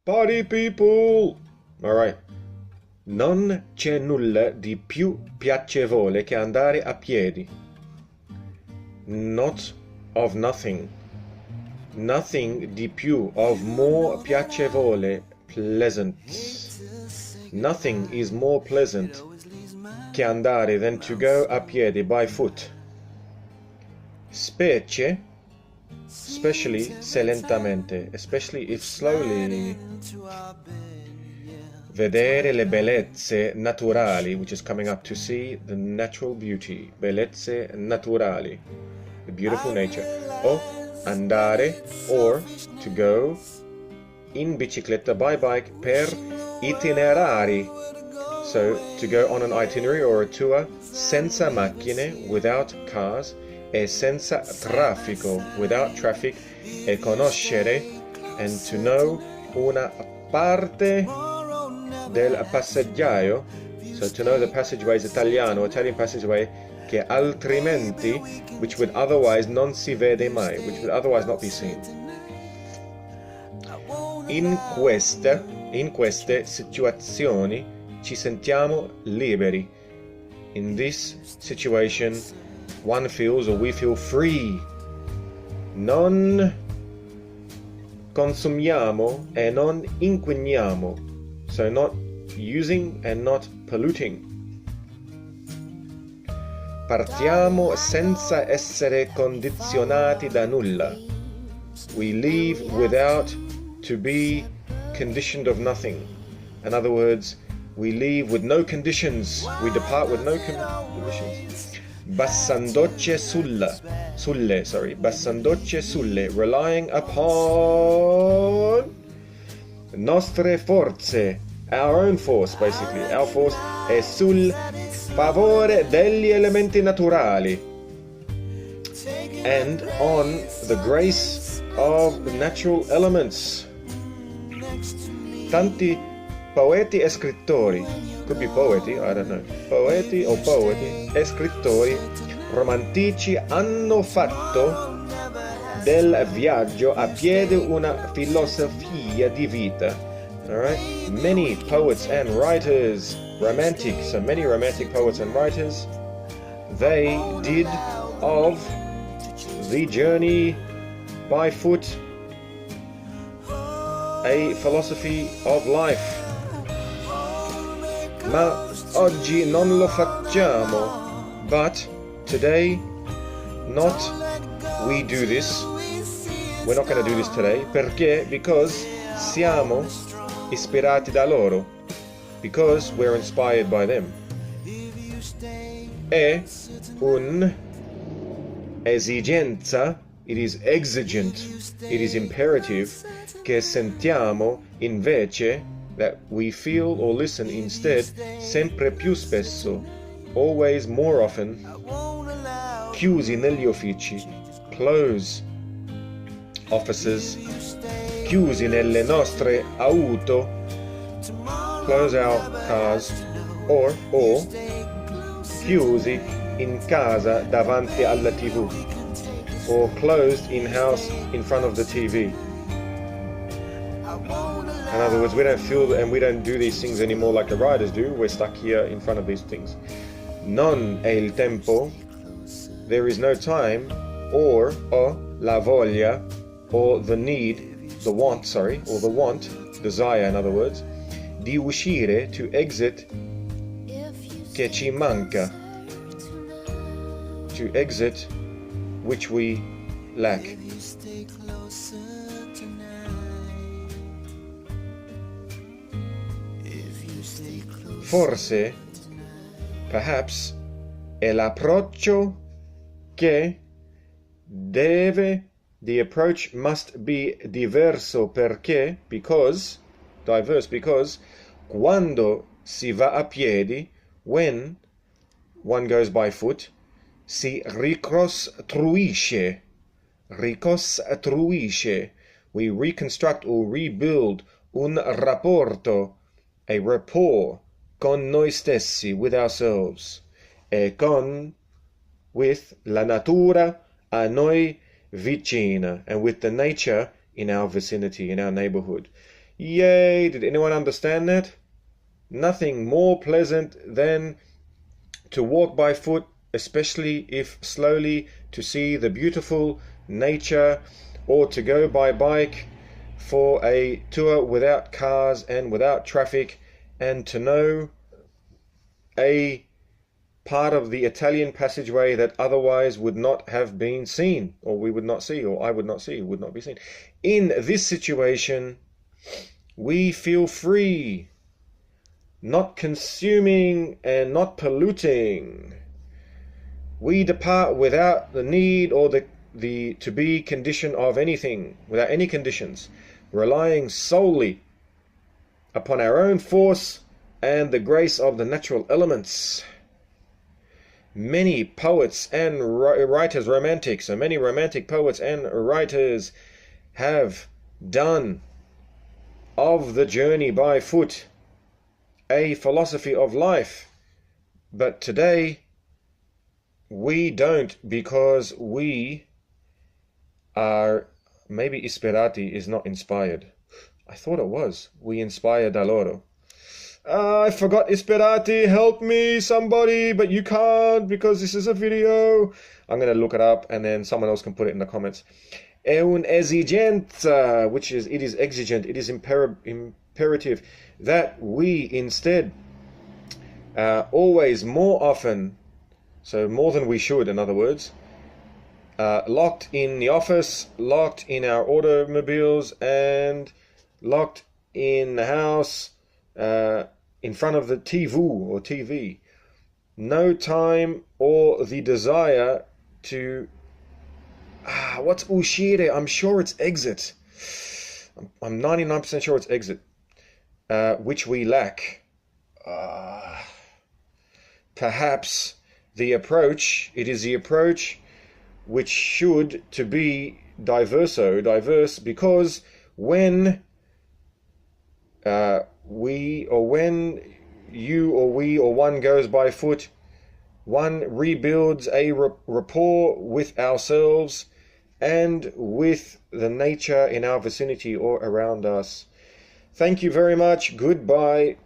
Party people! Alright. Non c'è nulla di più piacevole che andare a piedi. Not of nothing. Nothing di più, of more piacevole, pleasant. Nothing is more pleasant che andare than to go a piedi by foot. Specie, especially se lentamente, especially if slowly. Vedere le bellezze naturali, which is coming up to see the natural beauty. Bellezze naturali, the beautiful nature. O andare, or to go, in bicicletta, by bike, per itinerari. So, to go on an itinerary or a tour, senza macchine, without cars, e senza traffico, without traffic, e conoscere, and to know, una parte del passaggio, so to know the passageways Italian passageway, che altrimenti, which would otherwise non si vede mai, which would otherwise not be seen. In queste situazioni ci sentiamo liberi. In this situation, one feels or we feel free. Non consumiamo e non inquiniamo. So not using and not polluting. Partiamo senza essere condizionati da nulla. We leave without to be conditioned of nothing. In other words, we leave with no conditions. We depart with no conditions. Bassandoce sulle, relying upon nostre forze, our own force, basically, our force, e sul favore degli elementi naturali, and on the grace of the natural elements. Tanti poeti e scrittori, could be poeti, I don't know, poeti e scrittori romantici hanno fatto del viaggio a piedi una filosofia di vita. All right? Many poets and writers, romantic, so many romantic poets and writers, they did of the journey by foot a philosophy of life. Ma oggi non lo facciamo, but today not we do this. We're not going to do this today. Perché? Because siamo ispirati da loro. Because we're inspired by them. È un'esigenza, it is exigent, it is imperative, che sentiamo invece, that we feel or listen instead, sempre più spesso, always more often, chiusi negli uffici, close offices, chiusi nelle nostre auto, close our cars, or chiusi in casa davanti alla TV, or closed in house in front of the TV. In other words, we don't feel and we don't do these things anymore like the riders do. We're stuck here in front of these things. Non è il tempo, there is no time, or la voglia, or the need, the want, desire in other words, di uscire, to exit, che ci manca, to exit, which we lack. Forse, perhaps, è l'approccio che deve, the approach must be diverso perché, because, diverse because, quando si va a piedi, when one goes by foot, si ricostruisce, we reconstruct or rebuild un rapporto, a rapport, con noi stessi, with ourselves, e with la natura a noi vicina, and with the nature in our vicinity, in our neighborhood. Yay! Did anyone understand that? Nothing more pleasant than to walk by foot, especially if slowly, to see the beautiful nature, or to go by bike for a tour without cars and without traffic, and to know a part of the Italian passageway that otherwise would not have been seen, or we would not see, or I would not see, would not be seen. In this situation, we feel free, not consuming and not polluting. We depart without the need or the to be condition of anything, without any conditions, relying solely upon our own force and the grace of the natural elements. Many poets and writers, romantics, so many romantic poets and writers have done of the journey by foot a philosophy of life. But today, we don't, because we are, maybe ispirati is not inspired. I thought it was. We inspire da loro. I forgot ispirati, help me somebody, but you can't because this is a video. I'm going to look it up and then someone else can put it in the comments. È un'esigenza, which is, it is exigent, it is imperative that we instead always, more often, so more than we should, in other words, locked in the office, locked in our automobiles, and locked in the house, in front of the TV. No time or the desire to... what's uscire? I'm sure it's exit. I'm 99% sure it's exit. Which we lack. Perhaps the approach, it is the approach which should to be diverse, because when when you or we or one goes by foot, one rebuilds a rapport with ourselves and with the nature in our vicinity or around us. Thank you very much. Goodbye.